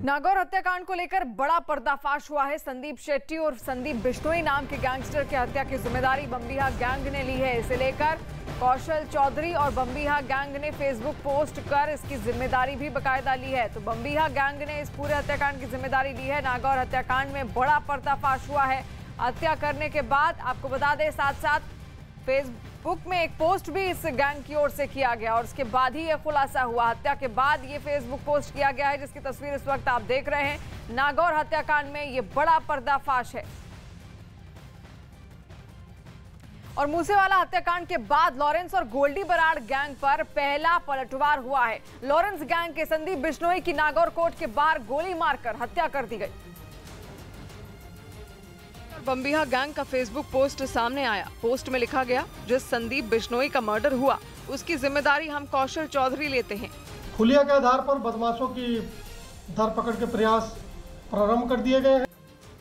नागौर हत्याकांड को लेकर बड़ा पर्दाफाश हुआ है। संदीप शेट्टी और संदीप बिश्नोई नाम के गैंगस्टर की हत्या की जिम्मेदारी बम्बीहा गैंग ने ली है। इसे लेकर कौशल चौधरी और बम्बीहा गैंग ने फेसबुक पोस्ट कर इसकी जिम्मेदारी भी बकायदा ली है। तो बम्बीहा गैंग ने इस पूरे हत्याकांड की जिम्मेदारी ली है। नागौर हत्याकांड में बड़ा पर्दाफाश हुआ है। हत्या करने के बाद आपको बता दें, साथ साथ फेसबुक में एक पोस्ट भी इस गैंग की ओर से किया गया और उसके बाद ही यह खुलासा हुआ। हत्या के बाद ये फेसबुक पोस्ट किया गया है, जिसकी तस्वीर इस वक्त आप देख रहे हैं। नागौर हत्याकांड में ये बड़ा पर्दाफाश है। और मूसेवाला हत्याकांड के बाद लॉरेंस और गोल्डी बराड़ गैंग पर पहला पलटवार हुआ है। लॉरेंस गैंग के संदीप बिश्नोई की नागौर कोर्ट के बाहर गोली मारकर हत्या कर दी गई। बम्बीहा गैंग का फेसबुक पोस्ट सामने आया। पोस्ट में लिखा गया, जिस संदीप बिश्नोई का मर्डर हुआ उसकी जिम्मेदारी हम कौशल चौधरी लेते हैं। खुलिया के आधार पर बदमाशों की धरपकड़ के प्रयास प्रारंभ कर दिए गए हैं।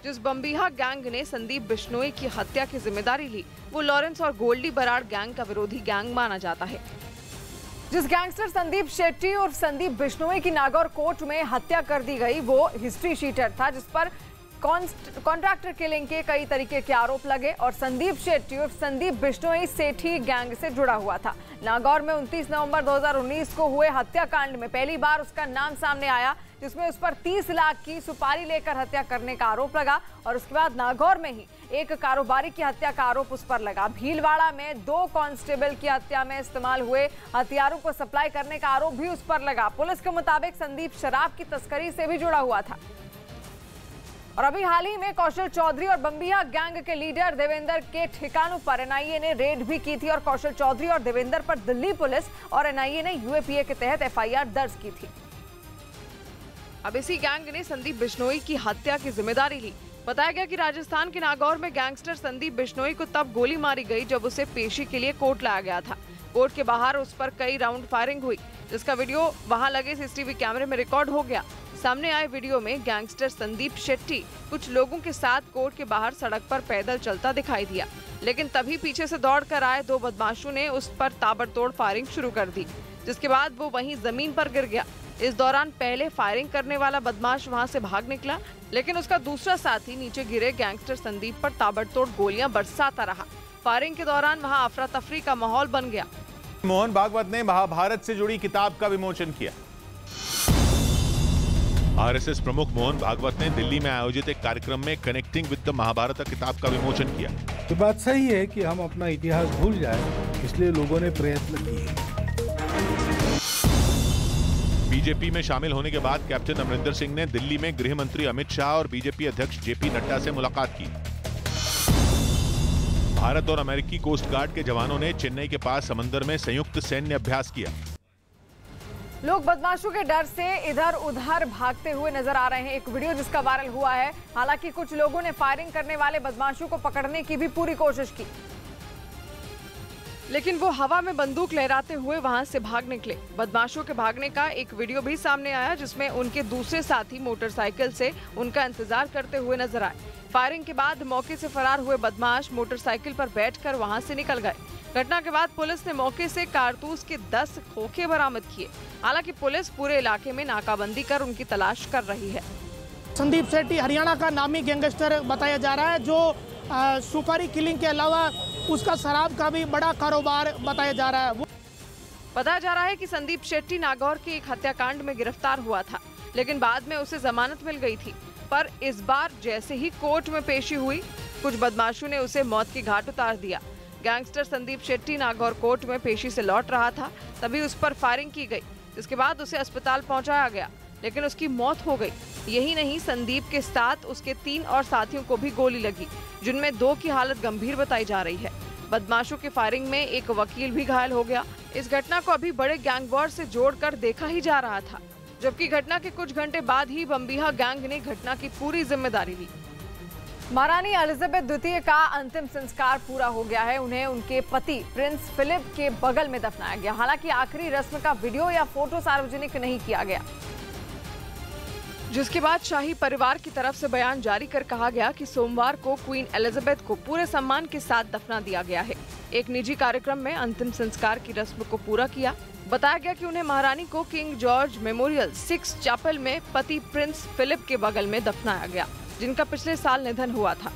जिस बम्बीहा गैंग ने संदीप बिश्नोई की हत्या की जिम्मेदारी ली, वो लॉरेंस और गोल्डी बराड़ गैंग का विरोधी गैंग माना जाता है। जिस गैंगस्टर संदीप शेट्टी और संदीप बिश्नोई की नागौर कोर्ट में हत्या कर दी गई, वो हिस्ट्री शीटर था, जिस पर कॉन्ट्रैक्टर किलिंग के कई तरीके के आरोप लगे और संदीप शेट्टी और संदीप बिश्नोई सेठी गैंग से जुड़ा हुआ था। नागौर में 29 नवंबर 2019 को हुए हत्याकांड में पहली बार उसका नाम सामने आया, जिसमें उस पर 30 लाख की सुपारी लेकर हत्या करने का आरोप लगा और उसके बाद नागौर में ही एक कारोबारी की हत्या का आरोप उस पर लगा। भीलवाड़ा में 2 कांस्टेबल की हत्या में इस्तेमाल हुए हथियारों को सप्लाई करने का आरोप भी उस पर लगा। पुलिस के मुताबिक संदीप शराब की तस्करी से भी जुड़ा हुआ था। और अभी हाल ही में कौशल चौधरी और बम्बीहा गैंग के लीडर देवेंद्र के ठिकानों पर एनआईए ने रेड भी की थी और कौशल चौधरी और देवेंद्र पर दिल्ली पुलिस और एनआईए ने यूएपीए के तहत एफआईआर दर्ज की थी। अब इसी गैंग ने संदीप बिश्नोई की हत्या की जिम्मेदारी ली। बताया गया कि राजस्थान के नागौर में गैंगस्टर संदीप बिश्नोई को तब गोली मारी गई जब उसे पेशी के लिए कोर्ट लाया गया था। कोर्ट के बाहर उस पर कई राउंड फायरिंग हुई, जिसका वीडियो वहां लगे सीसीटीवी कैमरे में रिकॉर्ड हो गया। सामने आए वीडियो में गैंगस्टर संदीप शेट्टी कुछ लोगों के साथ कोर्ट के बाहर सड़क पर पैदल चलता दिखाई दिया, लेकिन तभी पीछे से दौड़कर आए 2 बदमाशों ने उस पर ताबड़तोड़ फायरिंग शुरू कर दी, जिसके बाद वो वहीं जमीन पर गिर गया। इस दौरान पहले फायरिंग करने वाला बदमाश वहां से भाग निकला, लेकिन उसका दूसरा साथी नीचे गिरे गैंगस्टर संदीप पर ताबड़तोड़ गोलियां बरसाता रहा। फायरिंग के दौरान वहां अफरा तफरी का माहौल बन गया। मोहन भागवत ने महाभारत से जुड़ी किताब का विमोचन किया। आरएसएस प्रमुख मोहन भागवत ने दिल्ली में आयोजित एक कार्यक्रम में कनेक्टिंग विद द महाभारत किताब का विमोचन किया। तो बात सही है कि हम अपना इतिहास भूल जाएं, इसलिए लोगों ने प्रयत्न किए। बीजेपी में शामिल होने के बाद कैप्टन अमरिंदर सिंह ने दिल्ली में गृह मंत्री अमित शाह और बीजेपी अध्यक्ष जेपी नड्डा से मुलाकात की। भारत और अमेरिकी कोस्ट गार्ड के जवानों ने चेन्नई के पास समंदर में संयुक्त सैन्य अभ्यास किया। लोग बदमाशों के डर से इधर उधर भागते हुए नजर आ रहे हैं। एक वीडियो जिसका वायरल हुआ है। हालांकि कुछ लोगों ने फायरिंग करने वाले बदमाशों को पकड़ने की भी पूरी कोशिश की, लेकिन वो हवा में बंदूक लहराते हुए वहां से भाग निकले। बदमाशों के भागने का एक वीडियो भी सामने आया, जिसमें उनके दूसरे साथी मोटरसाइकिल से उनका इंतजार करते हुए नजर आए। फायरिंग के बाद मौके से फरार हुए बदमाश मोटरसाइकिल पर बैठकर वहां से निकल गए। घटना के बाद पुलिस ने मौके से कारतूस के 10 खोखे बरामद किए। हालांकि पुलिस पूरे इलाके में नाकाबंदी कर उनकी तलाश कर रही है। संदीप शेट्टी हरियाणा का नामी गैंगस्टर बताया जा रहा है, जो सुपारी किलिंग के अलावा उसका शराब का भी बड़ा कारोबार बताया जा रहा है। बताया जा रहा है कि संदीप शेट्टी नागौर के एक हत्याकांड में गिरफ्तार हुआ था, लेकिन बाद में उसे जमानत मिल गई थी। पर इस बार जैसे ही कोर्ट में पेशी हुई, कुछ बदमाशों ने उसे मौत की घाट उतार दिया। गैंगस्टर संदीप शेट्टी नागौर कोर्ट में पेशी से लौट रहा था, तभी उस पर फायरिंग की गई, जिसके बाद उसे अस्पताल पहुंचाया गया, लेकिन उसकी मौत हो गई। यही नहीं, संदीप के साथ उसके 3 और साथियों को भी गोली लगी, जिनमें 2 की हालत गंभीर बताई जा रही है। बदमाशों की फायरिंग में एक वकील भी घायल हो गया। इस घटना को अभी बड़े गैंग वॉर से जोड़कर देखा ही जा रहा था, जबकि घटना के कुछ घंटे बाद ही बम्बीहा गैंग ने घटना की पूरी जिम्मेदारी ली। महारानी एलिजाबेथ द्वितीय का अंतिम संस्कार पूरा हो गया है। उन्हें उनके पति प्रिंस फिलिप के बगल में दफनाया गया। हालांकि आखिरी रस्म का वीडियो या फोटो सार्वजनिक नहीं किया गया, जिसके बाद शाही परिवार की तरफ से बयान जारी कर कहा गया कि सोमवार को क्वीन एलिजाबेथ को पूरे सम्मान के साथ दफना दिया गया है। एक निजी कार्यक्रम में अंतिम संस्कार की रस्म को पूरा किया। बताया गया कि उन्हें महारानी को किंग जॉर्ज मेमोरियल 6 चैपल में पति प्रिंस फिलिप के बगल में दफनाया गया, जिनका पिछले साल निधन हुआ था।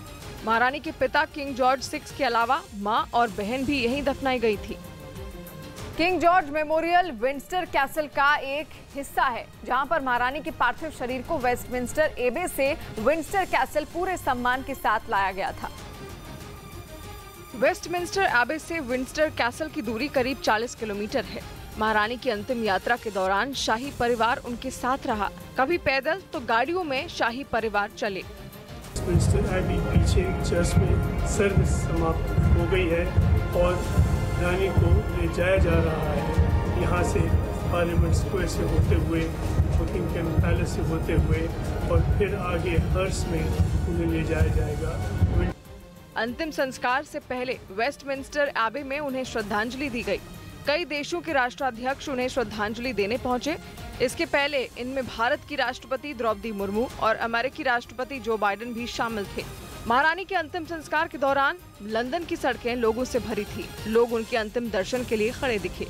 महारानी के पिता किंग जॉर्ज 6 के अलावा मां और बहन भी यहीं दफनाई गई थी। King George memorial Windsor castle का एक हिस्सा है, जहां पर महारानी के पार्थिव शरीर को वेस्टमिंस्टर एबे से विंडसर कैसल पूरे सम्मान के साथ लाया गया था। वेस्टमिंस्टर एबे से विंडसर कैसल की दूरी करीब 40 किलोमीटर है। महारानी की अंतिम यात्रा के दौरान शाही परिवार उनके साथ रहा, कभी पैदल तो गाड़ियों में शाही परिवार चले। वेस्टमिंस्टर एबी पीछे चर्च में सर्विस समाप्त हो गई है और रानी को ले जाया जा रहा है, यहाँ से पार्लियामेंट स्क्वायर से होते हुए, बकिंगहैम पैलेस से होते हुए और फिर आगे हर्स में उन्हें ले जाया जाएगा। अंतिम संस्कार से पहले वेस्टमिंस्टर एबे में उन्हें श्रद्धांजलि दी गई। कई देशों के राष्ट्राध्यक्ष उन्हें श्रद्धांजलि देने पहुंचे। इसके पहले इनमें भारत की राष्ट्रपति द्रौपदी मुर्मू और अमेरिकी राष्ट्रपति जो बाइडेन भी शामिल थे। महारानी के अंतिम संस्कार के दौरान लंदन की सड़कें लोगों से भरी थी। लोग उनके अंतिम दर्शन के लिए खड़े दिखे।